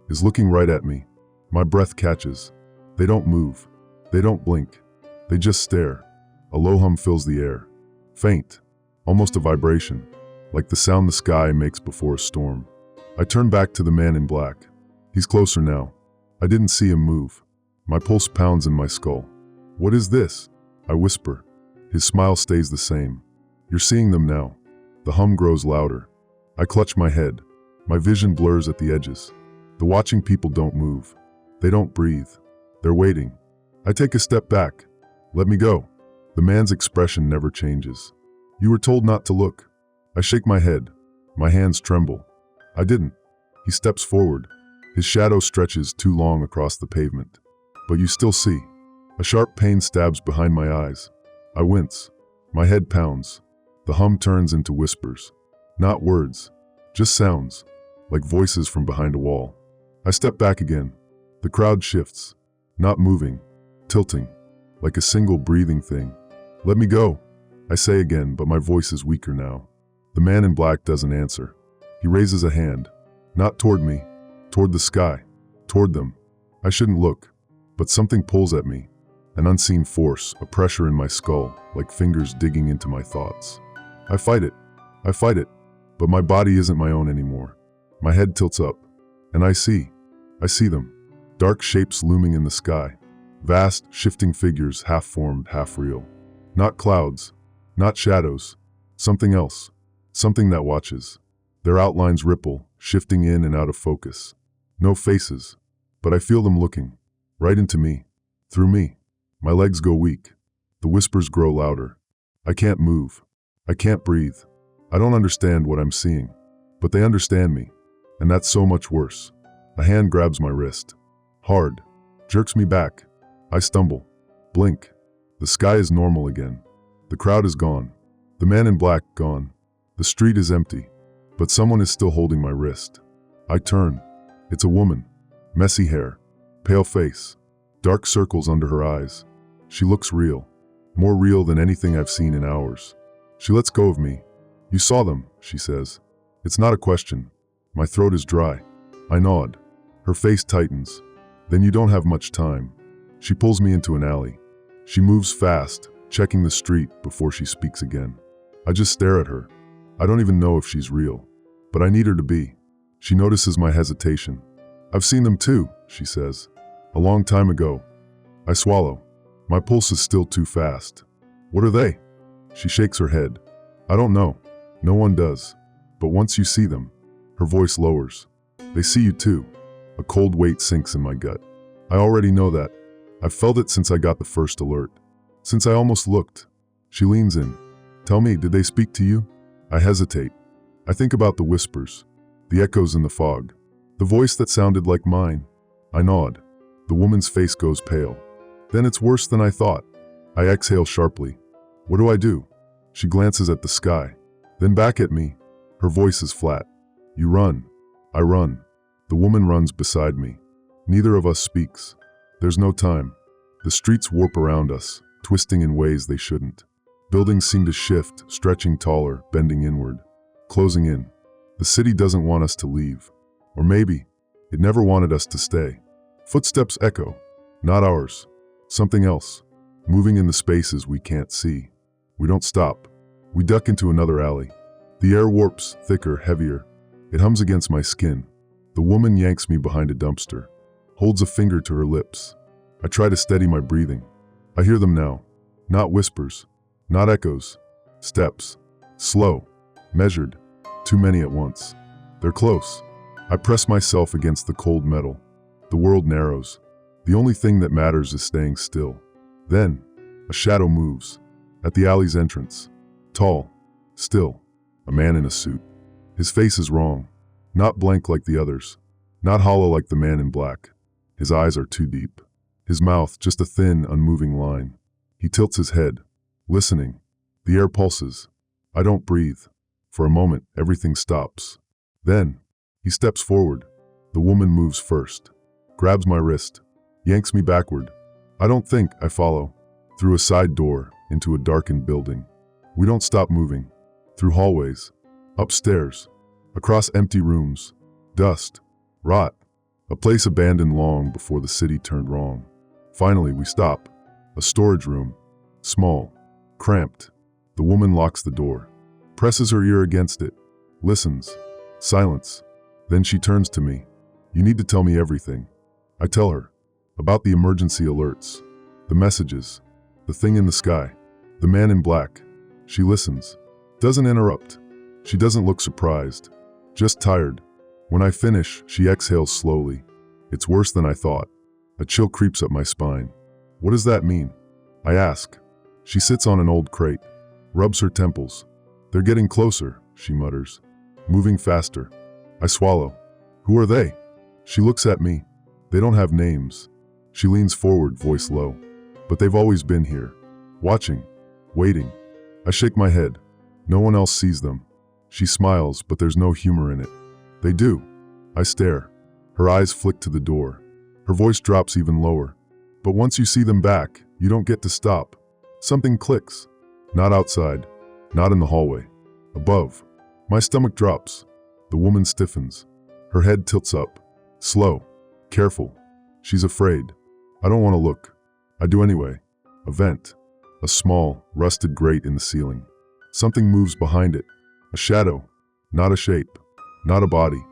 is looking right at me. My breath catches. They don't move. They don't blink. They just stare. A low hum fills the air. Faint. Almost a vibration. Like the sound the sky makes before a storm. I turn back to the man in black. He's closer now. I didn't see him move. My pulse pounds in my skull. What is this? I whisper. His smile stays the same. You're seeing them now. The hum grows louder. I clutch my head. My vision blurs at the edges. The watching people don't move. They don't breathe. They're waiting. I take a step back. Let me go. The man's expression never changes. You were told not to look. I shake my head. My hands tremble. I didn't. He steps forward. His shadow stretches too long across the pavement. But you still see. A sharp pain stabs behind my eyes. I wince. My head pounds. The hum turns into whispers. Not words. Just sounds. Like voices from behind a wall. I step back again. The crowd shifts. Not moving. Tilting. Like a single breathing thing. Let me go. I say again, but my voice is weaker now. The man in black doesn't answer. He raises a hand. Not toward me. Toward the sky. Toward them. I shouldn't look. But something pulls at me. An unseen force, a pressure in my skull, like fingers digging into my thoughts. I fight it. But my body isn't my own anymore. My head tilts up. And I see them. Dark shapes looming in the sky. Vast, shifting figures, half-formed, half-real. Not clouds. Not shadows. Something else. Something that watches. Their outlines ripple, shifting in and out of focus. No faces, but I feel them looking. Right into me. Through me. My legs go weak. The whispers grow louder. I can't move. I can't breathe. I don't understand what I'm seeing. But they understand me. And that's so much worse. A hand grabs my wrist. Hard. Jerks me back. I stumble. Blink. The sky is normal again. The crowd is gone. The man in black gone. The street is empty. But someone is still holding my wrist. I turn. It's a woman. Messy hair. Pale face. Dark circles under her eyes. She looks real. More real than anything I've seen in hours. She lets go of me. You saw them, she says. It's not a question. My throat is dry. I nod. Her face tightens. Then you don't have much time. She pulls me into an alley. She moves fast, checking the street before she speaks again. I just stare at her. I don't even know if she's real. But I need her to be. She notices my hesitation. I've seen them too, she says. A long time ago. I swallow. My pulse is still too fast. What are they? She shakes her head. I don't know. No one does. But once you see them, her voice lowers. They see you too. A cold weight sinks in my gut. I already know that. I've felt it since I got the first alert. Since I almost looked. She leans in. Tell me, did they speak to you? I hesitate. I think about the whispers, the echoes in the fog, the voice that sounded like mine. I nod. The woman's face goes pale. Then it's worse than I thought. I exhale sharply. What do I do? She glances at the sky, then back at me. Her voice is flat. You run. I run. The woman runs beside me. Neither of us speaks. There's no time. The streets warp around us, twisting in ways they shouldn't. Buildings seem to shift, stretching taller, bending inward, closing in. The city doesn't want us to leave. Or maybe, it never wanted us to stay. Footsteps echo. Not ours. Something else. Moving in the spaces we can't see. We don't stop. We duck into another alley. The air warps, thicker, heavier. It hums against my skin. The woman yanks me behind a dumpster, holds a finger to her lips. I try to steady my breathing. I hear them now. Not whispers. Not echoes. Steps. Slow. Measured. Too many at once. They're close. I press myself against the cold metal. The world narrows. The only thing that matters is staying still. Then, a shadow moves. At the alley's entrance. Tall. Still. A man in a suit. His face is wrong. Not blank like the others. Not hollow like the man in black. His eyes are too deep. His mouth just a thin, unmoving line. He tilts his head. Listening. The air pulses. I don't breathe. For a moment, everything stops. Then, he steps forward. The woman moves first. Grabs my wrist. Yanks me backward. I don't think, I follow. Through a side door, into a darkened building. We don't stop moving. Through hallways. Upstairs. Across empty rooms. Dust. Rot. A place abandoned long before the city turned wrong. Finally, we stop. A storage room. Small. Cramped. The woman locks the door. Presses her ear against it. Listens. Silence. Then she turns to me. You need to tell me everything. I tell her. About the emergency alerts. The messages. The thing in the sky. The man in black. She listens. Doesn't interrupt. She doesn't look surprised. Just tired. When I finish, she exhales slowly. It's worse than I thought. A chill creeps up my spine. What does that mean? I ask. She sits on an old crate. Rubs her temples. They're getting closer, she mutters. Moving faster. I swallow. Who are they? She looks at me. They don't have names. She leans forward, voice low. But they've always been here. Watching. Waiting. I shake my head. No one else sees them. She smiles, but there's no humor in it. They do. I stare. Her eyes flick to the door. Her voice drops even lower. But once you see them back, you don't get to stop. Something clicks. Not outside. Not in the hallway. Above. My stomach drops. The woman stiffens. Her head tilts up. Slow. Careful. She's afraid. I don't want to look. I do anyway. A vent. A small, rusted grate in the ceiling. Something moves behind it. A shadow. Not a shape. Not a body.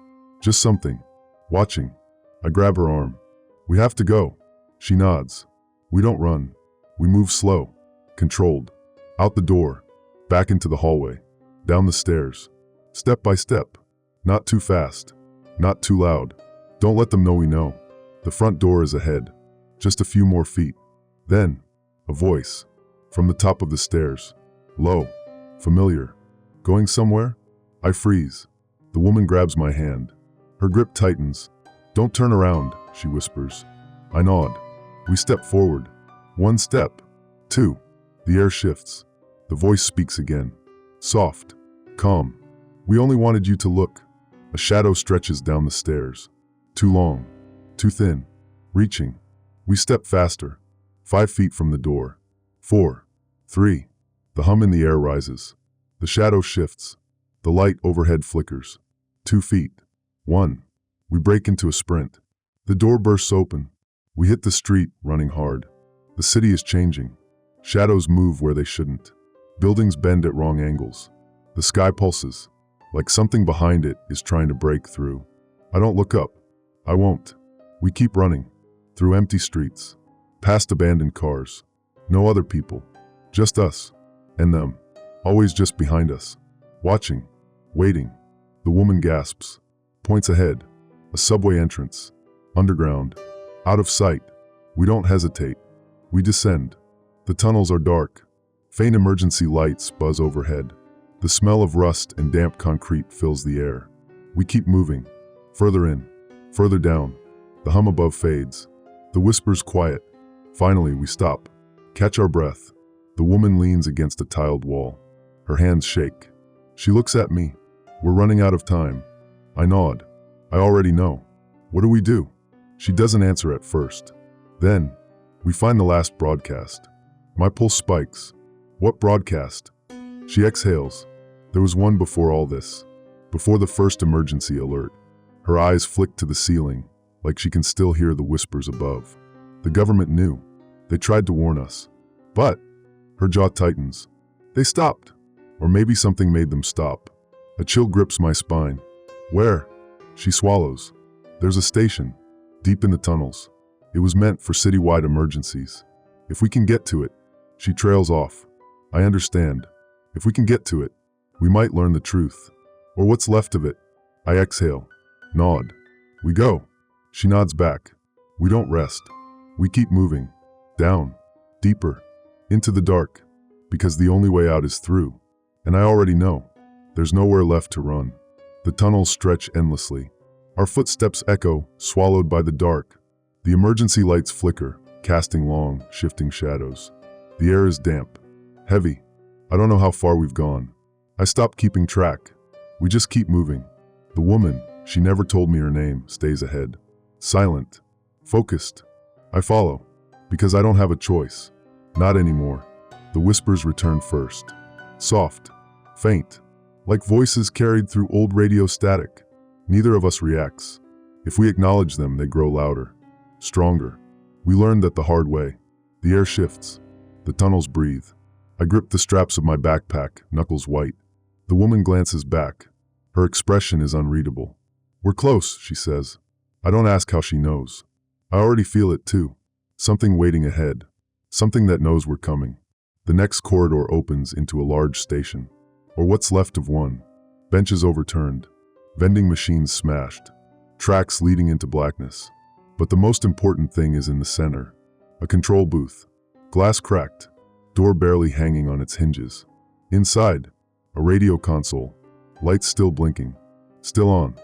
Just something. Watching. I grab her arm. We have to go. She nods. We don't run. We move slow. Controlled. Out the door. Back into the hallway. Down the stairs. Step by step. Not too fast. Not too loud. Don't let them know we know. The front door is ahead. Just a few more feet. Then, a voice. From the top of the stairs. Low. Familiar. Going somewhere? I freeze. The woman grabs my hand. Her grip tightens. Don't turn around, she whispers. I nod. We step forward. 1 step. 2. The air shifts. The voice speaks again. Soft. Calm. We only wanted you to look. A shadow stretches down the stairs. Too long. Too thin. Reaching. We step faster. 5 feet from the door. 4. 3. The hum in the air rises. The shadow shifts. The light overhead flickers. 2 feet. 1. We break into a sprint. The door bursts open. We hit the street, running hard. The city is changing. Shadows move where they shouldn't. Buildings bend at wrong angles. The sky pulses, like something behind it is trying to break through. I don't look up. I won't. We keep running. Through empty streets. Past abandoned cars. No other people. Just us. And them. Always just behind us. Watching. Waiting. The woman gasps. Points ahead. A subway entrance. Underground. Out of sight. We don't hesitate. We descend. The tunnels are dark. Faint emergency lights buzz overhead. The smell of rust and damp concrete fills the air. We keep moving. Further in. Further down. The hum above fades. The whispers quiet. Finally, we stop. Catch our breath. The woman leans against a tiled wall. Her hands shake. She looks at me. We're running out of time. I nod. I already know. What do we do? She doesn't answer at first. Then, we find the last broadcast. My pulse spikes. What broadcast? She exhales. There was one before all this. Before the first emergency alert. Her eyes flick to the ceiling, like she can still hear the whispers above. The government knew. They tried to warn us. But, her jaw tightens. They stopped. Or maybe something made them stop. A chill grips my spine. Where? She swallows. There's a station. Deep in the tunnels. It was meant for citywide emergencies. If we can get to it. She trails off. I understand. If we can get to it, we might learn the truth. Or what's left of it. I exhale. Nod. We go. She nods back. We don't rest. We keep moving. Down. Deeper. Into the dark. Because the only way out is through. And I already know. There's nowhere left to run. The tunnels stretch endlessly. Our footsteps echo, swallowed by the dark. The emergency lights flicker, casting long, shifting shadows. The air is damp. Heavy. I don't know how far we've gone. I stop keeping track. We just keep moving. The woman, she never told me her name, stays ahead. Silent. Focused. I follow. Because I don't have a choice. Not anymore. The whispers return first. Soft. Faint. Like voices carried through old radio static. Neither of us reacts. If we acknowledge them, they grow louder. Stronger. We learned that the hard way. The air shifts. The tunnels breathe. I grip the straps of my backpack, knuckles white. The woman glances back. Her expression is unreadable. We're close, she says. I don't ask how she knows. I already feel it too. Something waiting ahead. Something that knows we're coming. The next corridor opens into a large station. Or what's left of one. Benches overturned. Vending machines smashed. Tracks leading into blackness. But the most important thing is in the center. A control booth. Glass cracked. Door barely hanging on its hinges. Inside, a radio console. Lights still blinking. Still on.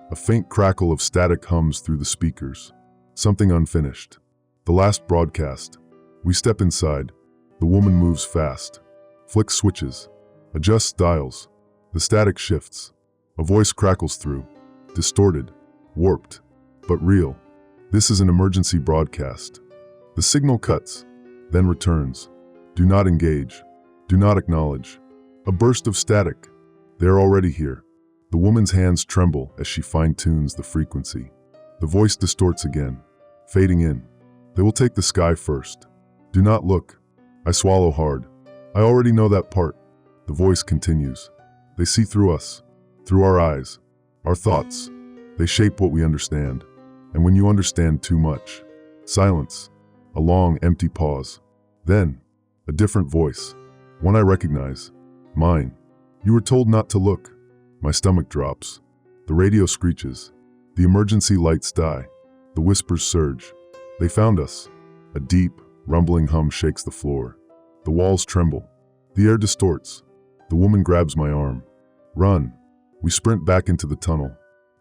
A faint crackle of static hums through the speakers. Something unfinished. The last broadcast. We step inside. The woman moves fast. Flicks switches. Adjusts dials. The static shifts. A voice crackles through. Distorted. Warped. But real. This is an emergency broadcast. The signal cuts. Then returns. Do not engage. Do not acknowledge. A burst of static. They are already here. The woman's hands tremble as she fine-tunes the frequency. The voice distorts again. Fading in. They will take the sky first. Do not look. I swallow hard. I already know that part. The voice continues. They see through us. Through our eyes. Our thoughts. They shape what we understand. And when you understand too much. Silence. A long, empty pause. Then, a different voice. One I recognize. Mine. You were told not to look. My stomach drops. The radio screeches. The emergency lights die. The whispers surge. They found us. A deep, rumbling hum shakes the floor. The walls tremble. The air distorts. The woman grabs my arm. Run. We sprint back into the tunnel.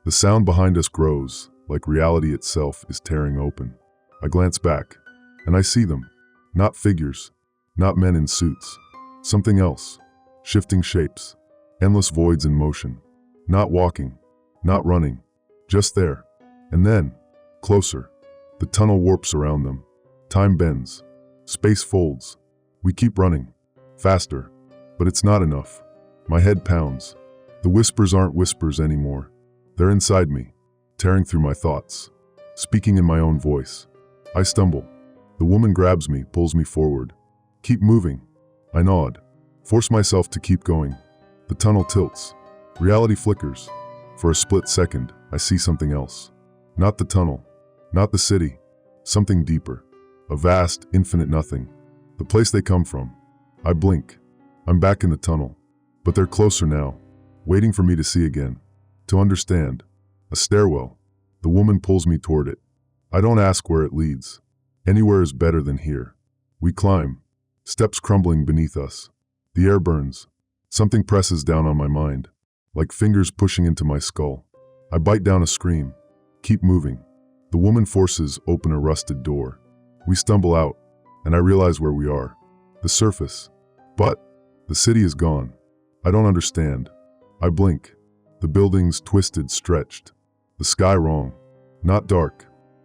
The sound behind us grows, like reality itself is tearing open. I glance back, and I see them. Not figures. Not men in suits. Something else. Shifting shapes. Endless voids in motion. Not walking. Not running. Just there. And then, closer. The tunnel warps around them. Time bends. Space folds. We keep running. Faster. But it's not enough. My head pounds. The whispers aren't whispers anymore. They're inside me, tearing through my thoughts, speaking in my own voice. I stumble. The woman grabs me, pulls me forward. Keep moving. I nod. Force myself to keep going. The tunnel tilts. Reality flickers. For a split second, I see something else. Not the tunnel. Not the city. Something deeper. A vast, infinite nothing. The place they come from. I blink. I'm back in the tunnel. But they're closer now, waiting for me to see again. To understand. A stairwell. The woman pulls me toward it. I don't ask where it leads. Anywhere is better than here. We climb. Steps crumbling beneath us. The air burns. Something presses down on my mind, like fingers pushing into my skull. I bite down a scream. Keep moving. The woman forces open a rusted door. We stumble out, and I realize where we are. The surface. But the city is gone. I don't understand. I blink. The buildings twisted, stretched. The sky wrong. Not dark.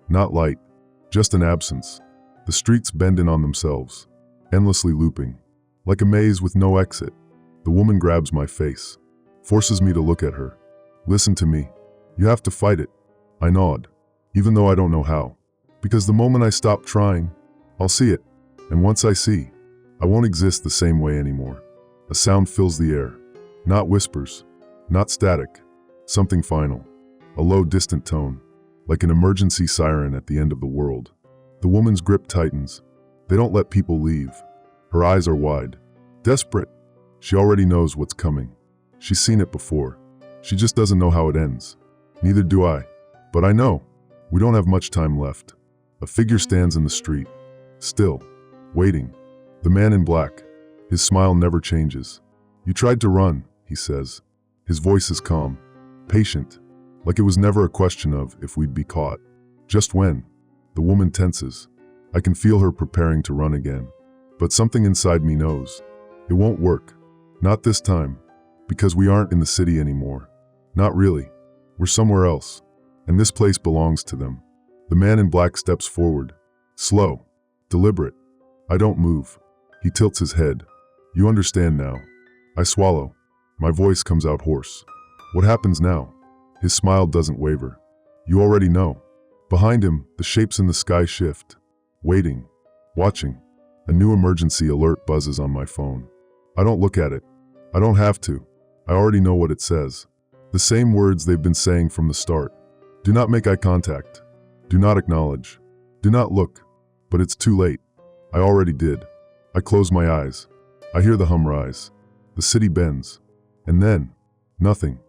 Not light. Just an absence. The streets bend in on themselves, endlessly looping. Like a maze with no exit. The woman grabs my face. Forces me to look at her. Listen to me. You have to fight it. I nod. Even though I don't know how. Because the moment I stop trying, I'll see it. And once I see, I won't exist the same way anymore. A sound fills the air. Not whispers. Not static. Something final. A low, distant tone. Like an emergency siren at the end of the world. The woman's grip tightens. They don't let people leave. Her eyes are wide. Desperate. She already knows what's coming. She's seen it before. She just doesn't know how it ends. Neither do I. But I know. We don't have much time left. A figure stands in the street. Still. Waiting. The man in black. His smile never changes. You tried to run, he says. His voice is calm. Patient. Like it was never a question of if we'd be caught. Just when. The woman tenses. I can feel her preparing to run again. But something inside me knows. It won't work. Not this time. Because we aren't in the city anymore. Not really. We're somewhere else. And this place belongs to them. The man in black steps forward. Slow. Deliberate. I don't move. He tilts his head. You understand now. I swallow. My voice comes out hoarse. What happens now? His smile doesn't waver. You already know. Behind him, the shapes in the sky shift. Waiting. Watching. A new emergency alert buzzes on my phone. I don't look at it. I don't have to. I already know what it says. The same words they've been saying from the start. Do not make eye contact. Do not acknowledge. Do not look. But it's too late. I already did. I close my eyes. I hear the hum rise. The city bends. And then, nothing.